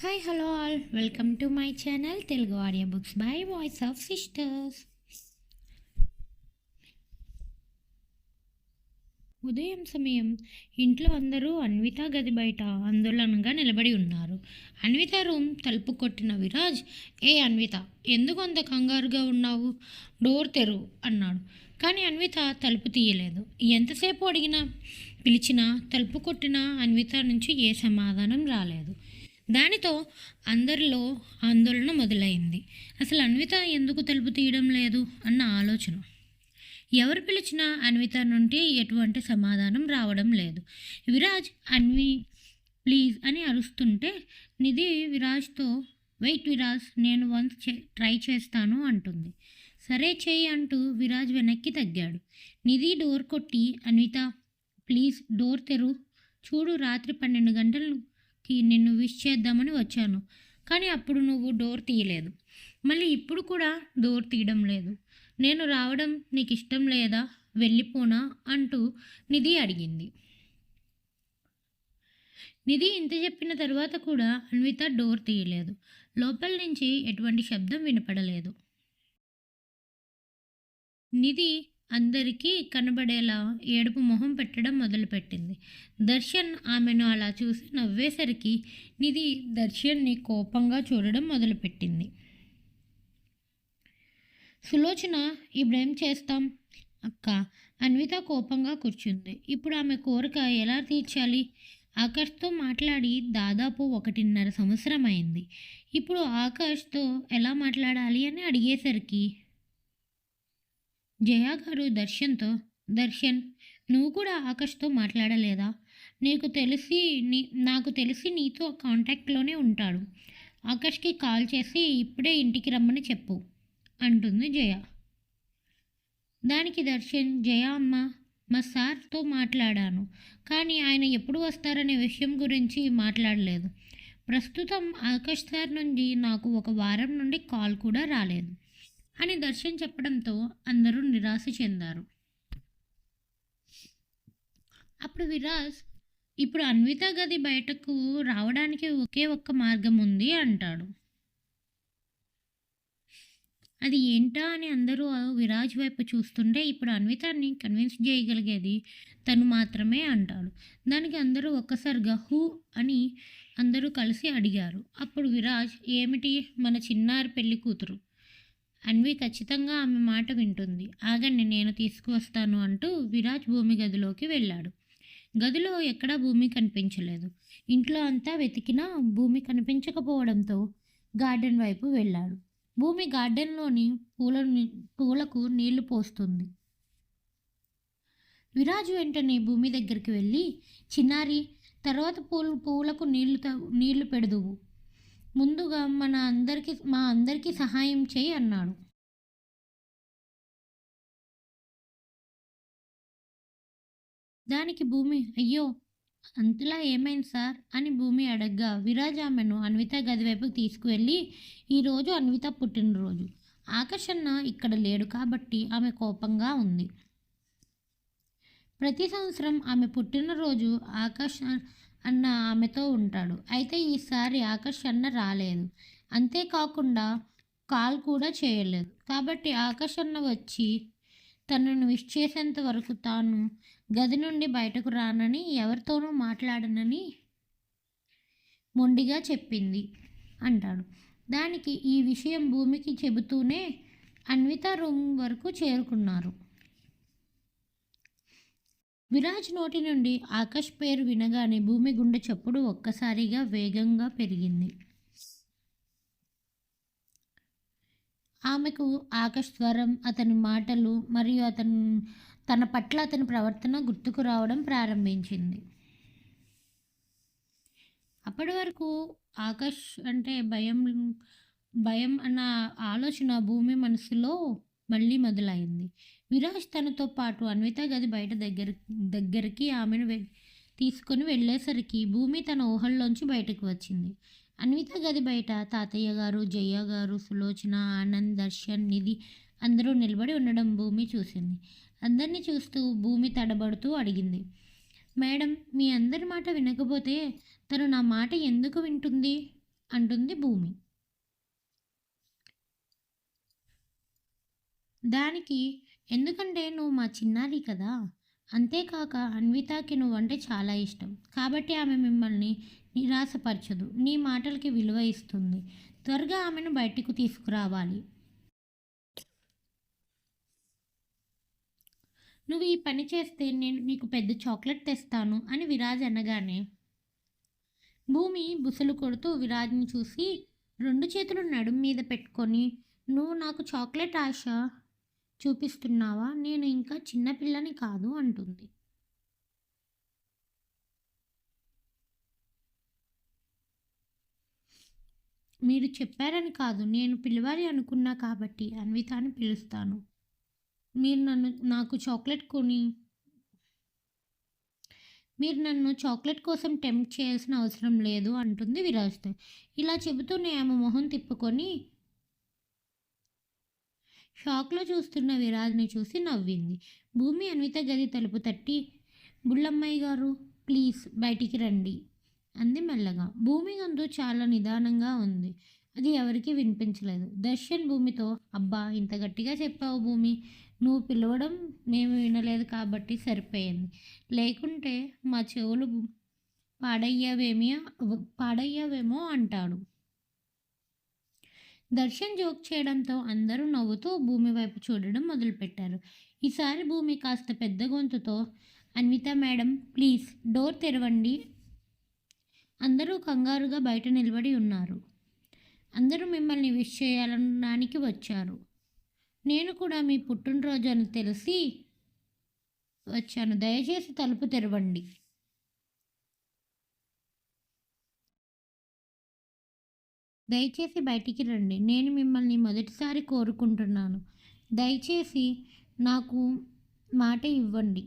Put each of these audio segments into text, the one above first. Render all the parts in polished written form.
Hi hello all welcome to my channel Telugu audio books by voice of sisters. ఉదయం సమయం ఇంట్లో అందరూ అన్విత గది బయట ఆందోళనగా నిలబడి ఉన్నారు. అన్విత రూమ్ తలుపు కొట్టిన విరాజ్, ఏ అన్విత, ఎందుకు అంత కంగారుగా ఉన్నావు? డోర్ తెరువు అన్నాడు. కానీ అన్విత తలుపు తీయలేదు. ఎంతసేపు అడిగినా పిలిచినా తలుపు కొట్టిన అన్విత నుంచి ఏ సమాధానం రాలేదు. దానితో అందరిలో ఆందోళన మొదలైంది. అసలు అన్విత ఎందుకు తలుపు తీయడం లేదు అన్న ఆలోచన. ఎవరు పిలిచినా అన్విత నుండి ఎటువంటి సమాధానం రావడం లేదు. విరాజ్ అన్వి ప్లీజ్ అని అరుస్తుంటే నిధి విరాజ్తో వెయిట్ విరాజ్, నేను వన్స్ ట్రై చేస్తాను అంటుంది. సరే చెయ్యి అంటూ విరాజ్ వెనక్కి తగ్గాడు. నిధి డోర్ కొట్టి అన్విత ప్లీజ్ డోర్ తెరు, చూడు రాత్రి 12 గంటలకి నిన్ను విష్ చేద్దామని వచ్చాను, కానీ అప్పుడు నువ్వు డోర్ తీయలేదు, మళ్ళీ ఇప్పుడు కూడా డోర్ తీయడం లేదు, నేను రావడం నీకు ఇష్టం లేదా, వెళ్ళిపోనా అంటూ నిధి అడిగింది. నిధి ఇంత చెప్పిన తర్వాత కూడా అన్విత డోర్ తీయలేదు. లోపల నుంచి ఎటువంటి శబ్దం వినపడలేదు. నిధి అందరికీ కనబడేలా ఏడుపు మొహం పెట్టడం మొదలుపెట్టింది. దర్శన్ ఆమెను అలా చూసి నవ్వేసరికి నిధి దర్శన్ని కోపంగా చూడడం మొదలుపెట్టింది. సులోచన, ఇప్పుడేం చేస్తాం అక్క? అన్విత కోపంగా కూర్చుంది. ఇప్పుడు ఆమె కోరిక ఎలా తీర్చాలి? ఆకాష్తో మాట్లాడి దాదాపు 1.5 సంవత్సరం అయింది. ఇప్పుడు ఆకాష్తో ఎలా మాట్లాడాలి అని అడిగేసరికి జయా గారు దర్శన్తో, దర్శన్, నువ్వు కూడా ఆకాష్తో మాట్లాడలేదా? నాకు తెలిసి నీతో కాంటాక్ట్లోనే ఉంటాడు. ఆకాష్కి కాల్ చేసి ఇప్పుడే ఇంటికి రమ్మని చెప్పు అంటుంది జయ. దానికి దర్శన్, జయ అమ్మ, మా సార్తో మాట్లాడాను, కానీ ఆయన ఎప్పుడు వస్తారనే విషయం గురించి మాట్లాడలేదు. ప్రస్తుతం ఆకాష్ సార్ నుండి నాకు 1 వారం నుండి కాల్ కూడా రాలేదు అని దర్శన్ చెప్పడంతో అందరూ నిరాశ చెందారు. అప్పుడు విరాజ్, ఇప్పుడు అన్విత గది బయటకు రావడానికి ఒకే ఒక్క మార్గం ఉంది అంటాడు. అది ఏంటా అని అందరూ విరాజ్ వైపు చూస్తుంటే ఇప్పుడు అన్వితాన్ని కన్విన్స్ చేయగలిగేది తను మాత్రమే అంటాడు. దానికి అందరూ ఒక్కసారిగా హూ అని అందరూ కలిసి అడిగారు. అప్పుడు విరాజ్, ఏమిటి, మన చిన్నారి పెళ్లి కూతురు అన్వి ఖచ్చితంగా ఆమె మాట వింటుంది, ఆగండి నేను తీసుకువస్తాను అంటూ విరాజ్ భూమి గదిలోకి వెళ్ళాడు. గదిలో ఎక్కడా భూమి కనిపించలేదు. ఇంట్లో అంతా వెతికినా భూమి కనిపించకపోవడంతో గార్డెన్ వైపు వెళ్ళాడు. భూమి గార్డెన్లోని పూలకు నీళ్లు పోస్తుంది. విరాజు వెంటనే భూమి దగ్గరికి వెళ్ళి, చిన్నారి, తర్వాత పూలకు నీళ్లు పెడదువు, ముందుగా మా అందరికీ సహాయం చేయి అన్నాడు. దానికి భూమి, అయ్యో అంతలా ఏమైంది సార్ అని భూమి అడగ్గా విరాజ్ ఆమెను అన్విత గది వైపుకి తీసుకువెళ్ళి, ఈరోజు అన్విత పుట్టినరోజు, ఆకర్షణ ఇక్కడ లేడు కాబట్టి ఆమె కోపంగా ఉంది. ప్రతి సంవత్సరం ఆమె పుట్టినరోజు ఆకాష్ అన్న ఆమెతో ఉంటాడు. అయితే ఈసారి ఆకాష్ అన్న రాలేదు. అంతేకాకుండా కాల్ కూడా చేయలేదు. కాబట్టి ఆకాష్ అన్న వచ్చి తనను విష్ చేసేంత వరకు తాను గది నుండి బయటకు రానని, ఎవరితోనూ మాట్లాడనని మొండిగా చెప్పింది అంటాడు. దానికి ఈ విషయం భూమికి చెబుతూనే అన్విత రూమ్ వరకు చేరుకున్నారు. విరాజ్ నోటి నుండి ఆకాష్ పేరు వినగానే భూమి గుండె చప్పుడు ఒక్కసారిగా వేగంగా పెరిగింది. ఆమెకు ఆకాష్ స్వరం, అతని మాటలు మరియు తన పట్ల అతని ప్రవర్తన గుర్తుకు రావడం ప్రారంభించింది. అప్పటి వరకు ఆకాష్ అంటే భయం అన్న ఆలోచన భూమి మనసులో మళ్ళీ మొదలైంది. విరాజ్ తనతో పాటు అన్విత గది బయట దగ్గరికి ఆమెను తీసుకొని వెళ్ళేసరికి భూమి తన ఊహల్లోంచి బయటకు వచ్చింది. అన్విత గది బయట తాతయ్య గారు, జయ్య గారు, సులోచన, ఆనంద్, దర్శన్, నిధి అందరూ నిలబడి ఉండడం భూమి చూసింది. అందరినీ చూస్తూ భూమి తడబడుతూ అడిగింది, మేడం, మీ అందరి మాట వినకపోతే తను నా మాట ఎందుకు వింటుంది అంటుంది భూమి. దానికి ఎందుకంటే నువ్వు మా చిన్నారి కదా! అంతేకాక అన్వితకి నువ్వంటే చాలా ఇష్టం. కాబట్టి ఆమె మిమ్మల్ని నిరాశపరచదు. నీ మాటలకి విలువ ఇస్తుంది. త్వరగా ఆమెను బయటకు తీసుకురావాలి. నువ్వు ఈ పని చేస్తే నేను నీకు పెద్ద చాక్లెట్ తెస్తాను అని విరాజ్ అనగానే భూమి బుసలు కొడుతూ విరాజ్ని చూసి 2 చేతులు నడుం మీద పెట్టుకొని నువ్వు నాకు చాక్లెట్ ఆశ చూపిస్తున్నావా? నేను ఇంకా చిన్నపిల్లని కాదు అంటుంది. మీరు చెప్పారని కాదు, నేను పిలవాలి అనుకున్నా కాబట్టి అన్విత అని పిలుస్తాను. మీరు నన్ను చాక్లెట్ కోసం టెంప్ట్ చేయాల్సిన అవసరం లేదు అంటుంది విరాజ్తో. ఇలా చెబుతూనే ఆమె మొహం తిప్పుకొని షాక్లో చూస్తున్న విరాజ్ని చూసి నవ్వింది. భూమి అన్విత గది తలుపు తట్టి బుల్లమ్మాయి గారు ప్లీజ్ బయటికి రండి అంది మెల్లగా. భూమి గొంతు చాలా నిదానంగా ఉంది. అది ఎవరికీ వినిపించలేదు. దర్శన్ భూమితో అబ్బా ఇంత గట్టిగా చెప్పావు భూమి, నువ్వు పిలవడం మేము వినలేదు కాబట్టి సరిపోయింది, లేకుంటే మా చెవులు పాడయ్యావేమో అంటాడు. దర్శన్ జోక్ చేయడంతో అందరూ నవ్వుతూ భూమి వైపు చూడడం మొదలుపెట్టారు. ఈసారి భూమి కాస్త పెద్ద గొంతుతో అన్విత మేడం ప్లీజ్ డోర్ తెరవండి. అందరూ కంగారుగా బయట నిలబడి ఉన్నారు. అందరూ మిమ్మల్ని విష్ చేయాలనడానికి వచ్చారు. నేను కూడా మీ పుట్టినరోజు అని తెలిసి వచ్చాను. దయచేసి తలుపు తెరవండి. దయచేసి బయటికి రండి. నేను మిమ్మల్ని మొదటిసారి కోరుకుంటున్నాను. దయచేసి నాకు మాట ఇవ్వండి.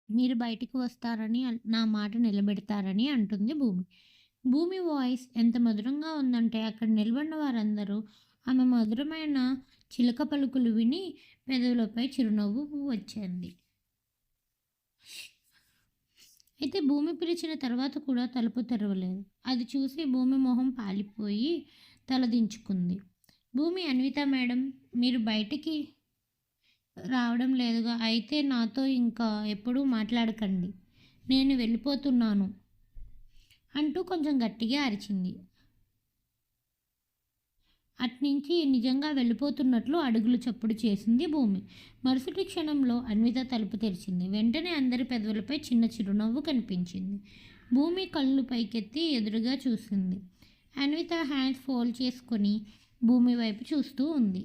మీరు బయటికి వస్తారని నా మాట నిలబెడతారని అంటుంది భూమి. భూమి వాయిస్ ఎంత మధురంగా ఉందంటే అక్కడ నిలబడిన వారందరూ ఆమె మధురమైన చిలక పలుకులు విని పెదవులపై చిరునవ్వు వచ్చింది. అయితే భూమి పిలిచిన తర్వాత కూడా తలుపు తెరవలేదు. అది చూసి భూమి మొహం పాలిపోయి తలదించుకుంది. భూమి అన్విత మేడం మీరు బయటికి రావడం లేదుగా, అయితే నాతో ఇంకా ఎప్పుడూ మాట్లాడకండి, నేను వెళ్ళిపోతున్నాను అంటూ కొంచెం గట్టిగా అరిచింది. అట్నుంచి నిజంగా వెళ్ళిపోతున్నట్లు అడుగులు చప్పుడు చేసింది భూమి. మరుసటి క్షణంలో అన్విత తలుపు తెరిచింది. వెంటనే అందరి పెదవులపై చిన్న చిరునవ్వు కనిపించింది. భూమి కళ్ళు పైకెత్తి ఎదురుగా చూసింది. అన్విత హ్యాండ్స్ ఫోల్డ్ చేసుకొని భూమి వైపు చూస్తూ ఉంది.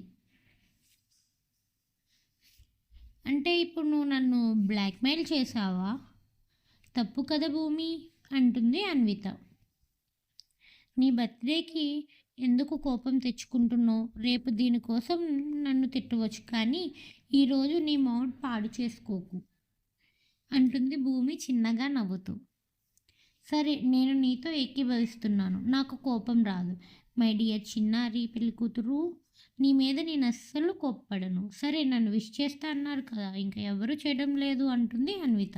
అంటే ఇప్పుడు నువ్వు నన్ను బ్లాక్మెయిల్ చేసావా? తప్పు కదా భూమి అంటుంది అన్విత. నీ బర్త్డేకి ఎందుకు కోపం తెచ్చుకుంటున్నావు? రేపు దీనికోసం నన్ను తిట్టవచ్చు, కానీ ఈరోజు నీ మౌడ్ పాడు చేసుకోకు అంటుంది భూమి చిన్నగా నవ్వుతూ. సరే నేను నీతో ఏకీభవిస్తున్నాను, నాకు కోపం రాదు. మై డియర్ చిన్నారి పెళ్లి కూతురు, నీ మీద నేను అస్సలు కోప్పడను. సరే నన్ను విష్ చేస్తా అన్నారు కదా, ఇంకా ఎవరు చేయడం లేదు అంటుంది అన్విత.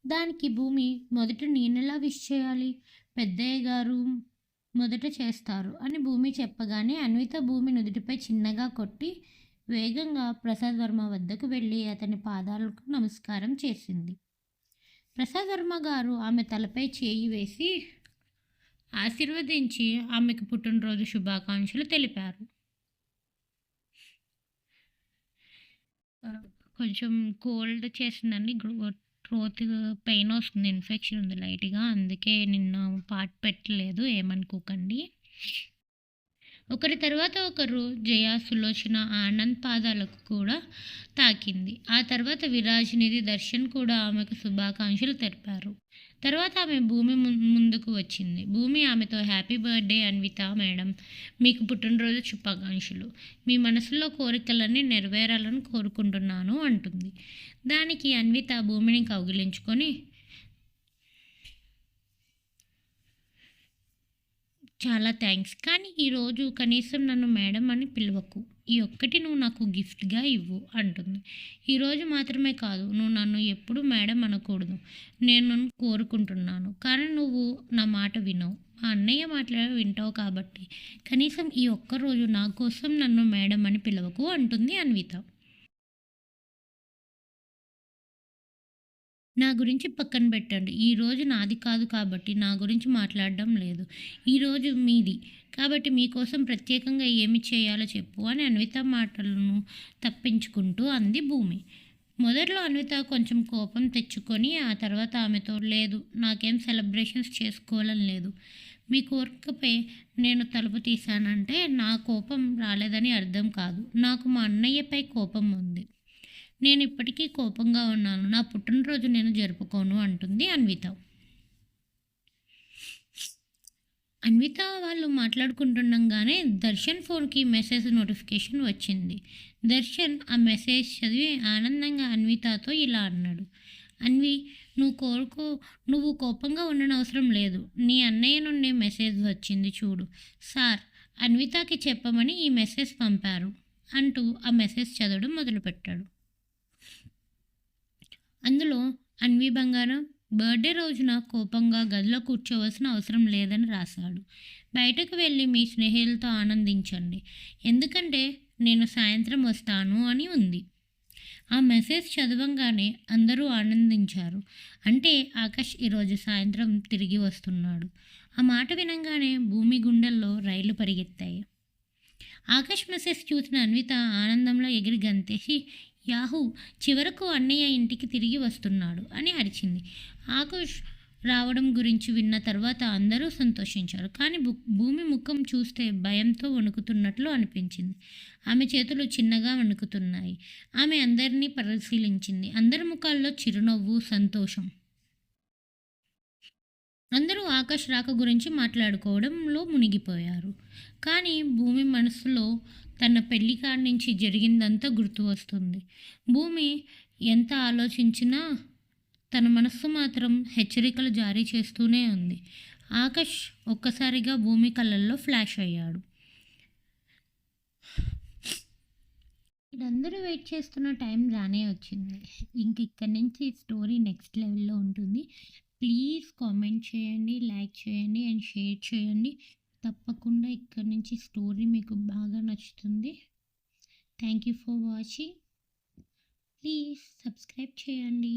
దానికి భూమి మొదట నేనెలా విష్ చేయాలి? పెద్దయ్య గారు మొదట చేస్తారు అని భూమి చెప్పగానే అన్విత భూమి నుదుటిపై చిన్నగా కొట్టి వేగంగా ప్రసాద్ వర్మ వద్దకు వెళ్ళి అతని పాదాలకు నమస్కారం చేసింది. ప్రసాద్ వర్మ గారు ఆమె తలపై చేయి వేసి ఆశీర్వదించి ఆమెకు పుట్టినరోజు శుభాకాంక్షలు తెలిపారు. కొంచెం కోల్డ్ చేసిందండి, థ్రోట్ పెయిన్ వస్తుంది, ఇన్ఫెక్షన్ ఉంది లైట్గా, అందుకే నిన్న పాట పెట్టలేదు, ఏమనుకోకండి. ఒకరి తర్వాత ఒకరు జయ, సులోచన, ఆనంద్ పాదాలకు కూడా తాకింది. ఆ తర్వాత విరాజ్, నిధి, దర్శన్ కూడా ఆమెకు శుభాకాంక్షలు తెలిపారు. తర్వాత ఆమె భూమి ముందుకు వచ్చింది. భూమి ఆమెతో హ్యాపీ బర్త్డే అన్విత మేడం, మీకు పుట్టినరోజు శుభాకాంక్షలు, మీ మనసులో కోరికలన్నీ నెరవేరాలని కోరుకుంటున్నాను అంటుంది. దానికి అన్విత భూమిని కౌగిలించుకొని చాలా థ్యాంక్స్. కానీ ఈరోజు కనీసం నన్ను మేడం అని పిలవకు. ఈ ఒక్కటి నువ్వు నాకు గిఫ్ట్‌గా ఇవ్వు అంటుంది. ఈరోజు మాత్రమే కాదు, నువ్వు నన్ను ఎప్పుడూ మేడం అనకూడదు. నేను కోరుకుంటున్నాను. కానీ నువ్వు నా మాట వినవు. మా అన్నయ్య మాట వింటావు కాబట్టి కనీసం ఈ ఒక్కరోజు నా కోసం నన్ను మేడం అని పిలవకు అంటుంది అన్విత. నా గురించి పక్కన పెట్టండి. ఈరోజు నాది కాదు కాబట్టి నా గురించి మాట్లాడడం లేదు. ఈరోజు మీది. కాబట్టి మీకోసం ప్రత్యేకంగా ఏమి చేయాలో చెప్పు అని అన్విత మాటలను తప్పించుకుంటూ అంది భూమి. మొదట్లో అన్విత కొంచెం కోపం తెచ్చుకొని ఆ తర్వాత ఆమెతో లేదు, నాకేం సెలబ్రేషన్స్ చేసుకోవాలని లేదు. మీ కోరికపై నేను తలుపు తీశానంటే నా కోపం రాలేదని అర్థం కాదు. నాకు మా అన్నయ్యపై కోపం ఉంది. నేను ఇప్పటికీ కోపంగా ఉన్నాను. నా పుట్టినరోజు నేను జరుపుకోను అంటుంది అన్విత. అన్విత వాళ్ళు మాట్లాడుకుంటుండగానే దర్శన్ ఫోన్కి మెసేజ్ నోటిఫికేషన్ వచ్చింది. దర్శన్ ఆ మెసేజ్ చదివి ఆనందంగా అన్వితతో ఇలా అన్నాడు. అన్వి, నువ్వు కోపంగా ఉండనవసరం లేదు. నీ అన్నయ్య నుండి మెసేజ్ వచ్చింది చూడు. సార్, అన్వితకి చెప్పమని ఈ మెసేజ్ పంపారు అంటూ ఆ మెసేజ్ చదవడం మొదలుపెట్టాడు. అందులో అన్వి బంగారం, బర్త్డే రోజున కోపంగా గదిలో కూర్చోవలసిన అవసరం లేదని రాశాడు. బయటకు వెళ్ళి మీ స్నేహితులతో ఆనందించండి, ఎందుకంటే నేను సాయంత్రం వస్తాను అని ఉంది. ఆ మెసేజ్ చదవంగానే అందరూ ఆనందించారు. అంటే ఆకాష్ ఈరోజు సాయంత్రం తిరిగి వస్తున్నాడు. ఆ మాట వినంగానే భూమి గుండెల్లో రైళ్లు పరిగెత్తాయి. ఆకాష్ మెసేజ్ చూసిన అన్విత ఆనందంలో ఎగిరి గంతేసి యాహూ, చివరకు అన్నయ్య ఇంటికి తిరిగి వస్తున్నాడు అని అరిచింది. ఆకాష్ రావడం గురించి విన్న తర్వాత అందరూ సంతోషించారు. కానీ భూమి ముఖం చూస్తే భయంతో వణుకుతున్నట్లు అనిపించింది. ఆమె చేతులు చిన్నగా వణుకుతున్నాయి. ఆమె అందరినీ పరిశీలించింది. అందరి ముఖాల్లో చిరునవ్వు, సంతోషం. అందరూ ఆకాష్ రాక గురించి మాట్లాడుకోవడంలో మునిగిపోయారు. కానీ భూమి మనసులో తన పెళ్లి కాడి నుంచి జరిగిందంతా గుర్తు వస్తుంది. భూమి ఎంత ఆలోచించినా తన మనస్సు మాత్రం హెచ్చరికలు జారీ చేస్తూనే ఉంది. ఆకాష్ ఒక్కసారిగా భూమి కళ్ళల్లో ఫ్లాష్ అయ్యాడు. ఇదందరూ వెయిట్ చేస్తున్న టైం రానే వచ్చింది. ఇంక ఇక్కడి నుంచి స్టోరీ నెక్స్ట్ లెవెల్లో ఉంటుంది. ప్లీజ్ కామెంట్ చేయండి, లైక్ చేయండి అండ్ షేర్ చేయండి. తప్పకుండా ఇక్కడి నుంచి స్టోరీ మీకు బాగా నచ్చుతుంది. Thank you for watching. Please subscribe చేయండి.